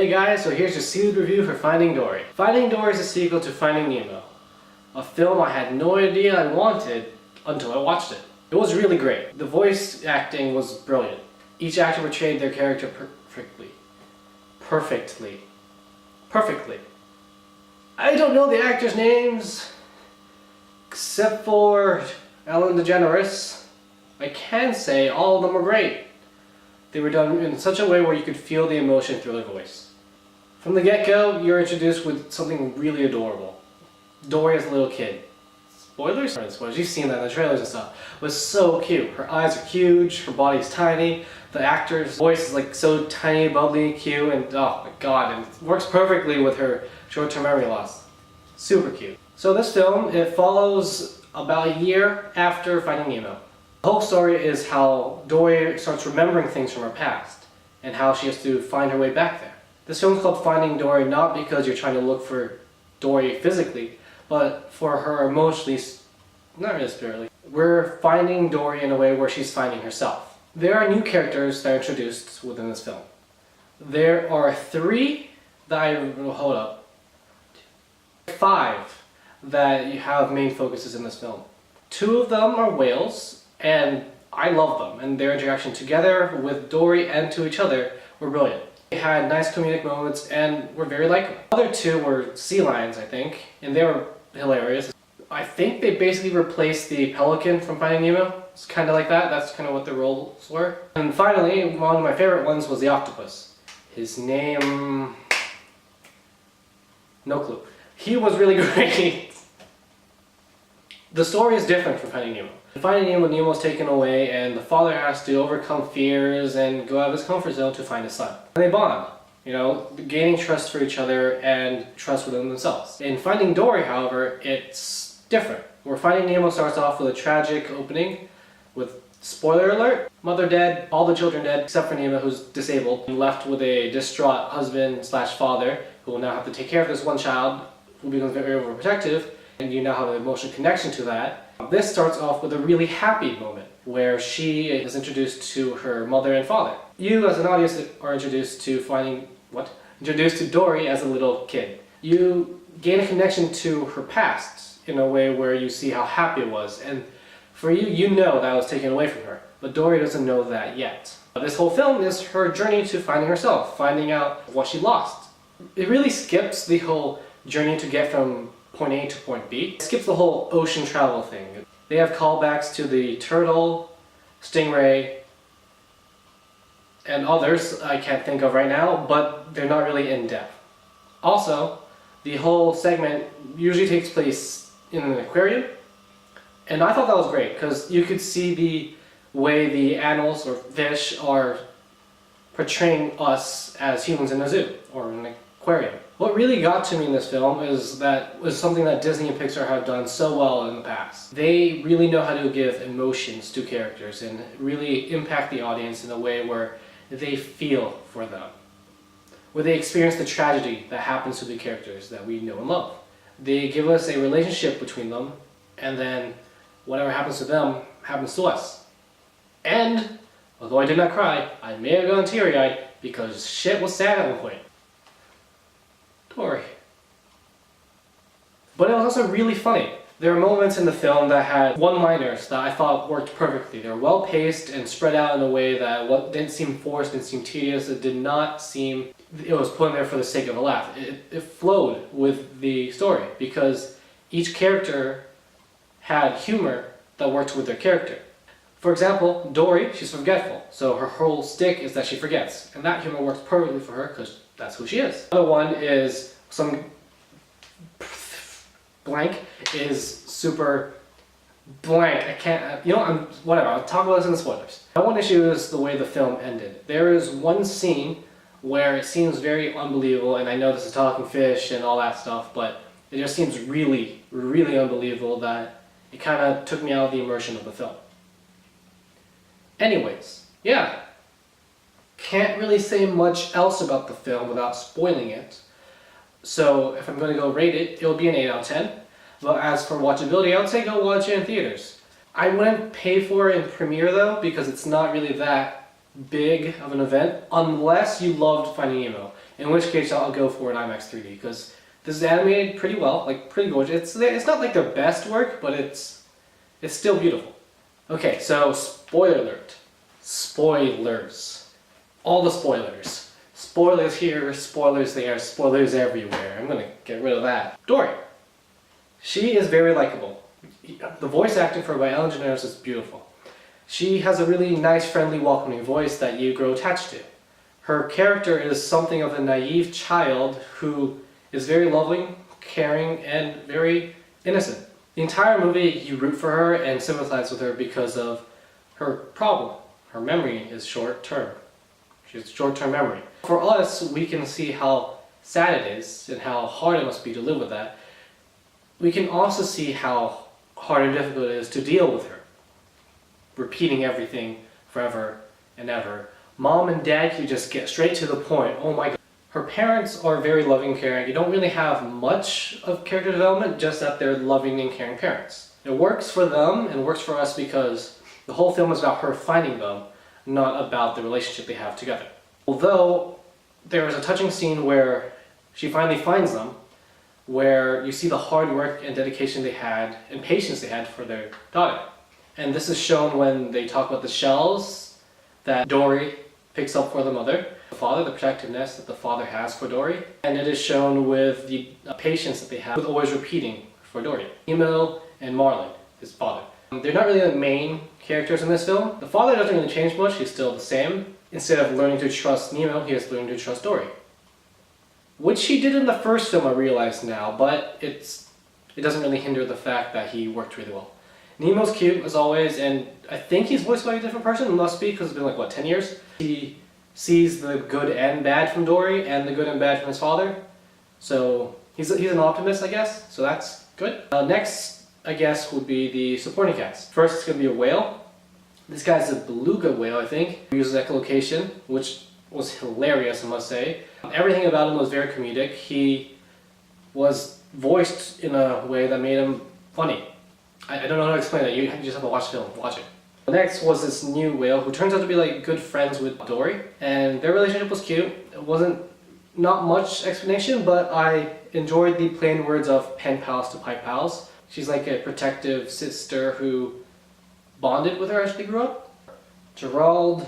Hey guys, so here's your Silud review for Finding Dory. Finding Dory is a sequel to Finding Nemo, a film I had no idea I wanted until I watched it. It was really great. The voice acting was brilliant. Each actor portrayed their character perfectly. I don't know the actors' names, except for Ellen DeGeneres. I can say all of them were great. They were done in such a way where you could feel the emotion through their voice. From the get-go, you're introduced with something really adorable. Dory as a little kid. Spoilers? You've seen that in the trailers and stuff. Was so cute. Her eyes are huge, her body's tiny, the actor's voice is like so tiny, bubbly, cute, and oh my god, and it works perfectly with her short-term memory loss. Super cute. So this film, it follows about a year after Finding Nemo. The whole story is how Dory starts remembering things from her past, and how she has to find her way back there. This film is called Finding Dory not because you're trying to look for Dory physically, but for her emotionally, not really spiritually. We're finding Dory in a way where she's finding herself. There are new characters that are introduced within this film. There are five that you have main focuses in this film. Two of them are whales, and I love them, and their interaction together with Dory and to each other were brilliant. They had nice comedic moments and were very likable. The other two were sea lions, I think, and they were hilarious. I think they basically replaced the pelican from Finding Nemo. It's kind of like that. That's kind of what their roles were. And finally, one of my favorite ones was the octopus. His name... no clue. He was really great. The story is different from Finding Nemo. In Finding Nemo, Nemo is taken away and the father has to overcome fears and go out of his comfort zone to find his son. And they bond, you know, gaining trust for each other and trust within themselves. In Finding Dory, however, it's different. Where Finding Nemo starts off with a tragic opening with, spoiler alert, mother dead, all the children dead except for Nemo, who's disabled, and left with a distraught husband slash father who will now have to take care of this one child who becomes very overprotective, and you now have an emotional connection to that. This starts off with a really happy moment where she is introduced to her mother and father. You as an audience are introduced to Dory as a little kid. You gain a connection to her past in a way where you see how happy it was, and for you, you know that was taken away from her, but Dory doesn't know that yet. This whole film is her journey to finding herself, finding out what she lost. It really skips the whole journey to get from point A to point B. It skips the whole ocean travel thing. They have callbacks to the turtle, stingray, and others I can't think of right now, but they're not really in depth. Also, the whole segment usually takes place in an aquarium, and I thought that was great because you could see the way the animals or fish are portraying us as humans in a zoo or an aquarium. What really got to me in this film is that was something that Disney and Pixar have done so well in the past. They really know how to give emotions to characters and really impact the audience in a way where they feel for them. Where they experience the tragedy that happens to the characters that we know and love. They give us a relationship between them, and then whatever happens to them happens to us. And, although I did not cry, I may have gone teary-eyed because shit was sad at one point. Dory. But it was also really funny. There are moments in the film that had one-liners that I thought worked perfectly. They were well-paced and spread out in a way that what didn't seem forced, didn't seem tedious, it did not seem it was put in there for the sake of a laugh. It flowed with the story because each character had humor that worked with their character. For example, Dory, she's forgetful, so her whole stick is that she forgets, and that humor works perfectly for her because that's who she is. Another one is some blank is super blank. I can't, whatever, I'll talk about this in the spoilers. My one issue is the way the film ended. There is one scene where it seems very unbelievable, and I know this is talking fish and all that stuff, but it just seems really, really unbelievable that it kind of took me out of the immersion of the film. Anyways, yeah. Can't really say much else about the film without spoiling it. So if I'm going to go rate it, it'll be an 8 out of 10. But as for watchability, I would say go watch it in theaters. I wouldn't pay for it in premiere though, because it's not really that big of an event, unless you loved Finding Nemo. in which case I'll go for an IMAX 3D because this is animated pretty well, like pretty gorgeous. It's not like their best work, but it's still beautiful. Okay, so spoiler alert. Spoilers. All the spoilers. Spoilers here, spoilers there, spoilers everywhere. I'm gonna get rid of that. Dory. She is very likable. The voice acting for her by Ellen DeGeneres is beautiful. She has a really nice, friendly, welcoming voice that you grow attached to. Her character is something of a naive child who is very loving, caring, and very innocent. The entire movie, you root for her and sympathize with her because of her problem. Her memory is short-term. She has short-term memory. For us, we can see how sad it is and how hard it must be to live with that. We can also see how hard and difficult it is to deal with her. Repeating everything forever and ever. Mom and Dad can just get straight to the point. Oh my God. Her parents are very loving and caring. You don't really have much of character development, just that they're loving and caring parents. It works for them and works for us because the whole film is about her finding them, not about the relationship they have together. Although there is a touching scene where she finally finds them, where you see the hard work and dedication they had and patience they had for their daughter. And this is shown when they talk about the shells that Dory picks up for the mother, the father, the protectiveness that the father has for Dory. And it is shown with the patience that they have with always repeating for Dory. Nemo and Marlin, his father. They're not really the main characters in this film. The father doesn't really change much, he's still the same. Instead of learning to trust Nemo, he is learning to trust Dory. Which he did in the first film, I realize now, but it doesn't really hinder the fact that he worked really well. Nemo's cute, as always, and I think he's voiced by a different person. It must be, because it's been like, what, 10 years? He sees the good and bad from Dory, and the good and bad from his father. So, he's an optimist, I guess, so that's good. Next, I guess, would be the supporting cast. First, it's going to be a whale. This guy's a beluga whale, I think. He uses echolocation, which was hilarious, I must say. Everything about him was very comedic. He was voiced in a way that made him funny. I don't know how to explain it. You just have to watch the film. Watch it. Next was this new whale who turns out to be like good friends with Dory, and their relationship was cute. It wasn't not much explanation, but I enjoyed the plain words of pen pals to pipe pals. She's like a protective sister who bonded with her as they grew up. Gerald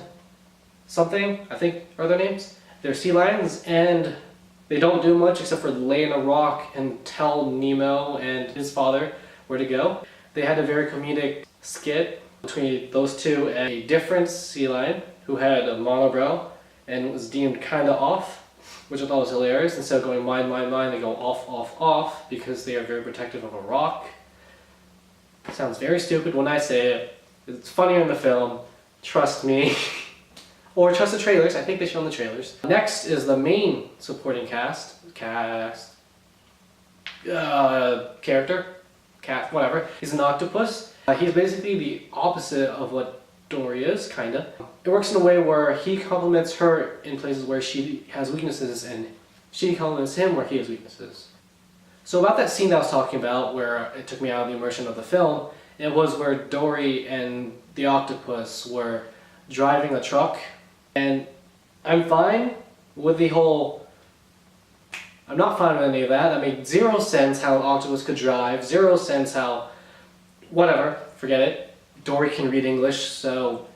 something, I think are their names. They're sea lions, and they don't do much except for lay in a rock and tell Nemo and his father where to go. They had a very comedic skit between those two and a different sea lion who had a monobrow and was deemed kind of off, which I thought was hilarious. Instead of going mine, mine, mine, they go off, off, off because they are very protective of a rock. It sounds very stupid when I say it. It's funnier in the film, trust me. Or trust the trailers, I think they show in the trailers. Next is the main supporting character. Cat, whatever. He's an octopus. He's basically the opposite of what Dory is, kinda. It works in a way where he compliments her in places where she has weaknesses and she compliments him where he has weaknesses. So about that scene that I was talking about where it took me out of the immersion of the film, it was where Dory and the octopus were driving a truck, and I'm fine with the whole I'm not fine with any of that. That made zero sense how an octopus could drive, zero sense how, whatever, forget it. Dory can read English, so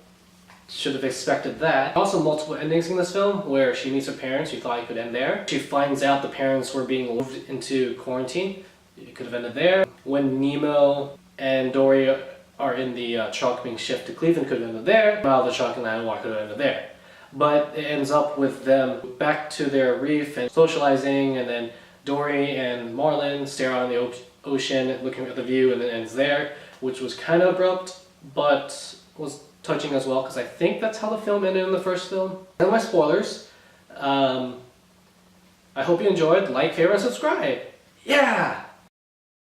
should have expected that. Also multiple endings in this film where she meets her parents, you thought it could end there. She finds out the parents were being moved into quarantine, it could have ended there. When Nemo and Dory are in the truck being shipped to Cleveland, could have ended there. While the truck and Landmark could have ended there. But it ends up with them back to their reef and socializing, and then Dory and Marlin stare out on the ocean looking at the view, and it ends there, which was kind of abrupt, but was touching as well, because I think that's how the film ended in the first film. And my spoilers. I hope you enjoyed. Like, favorite, and subscribe. Yeah!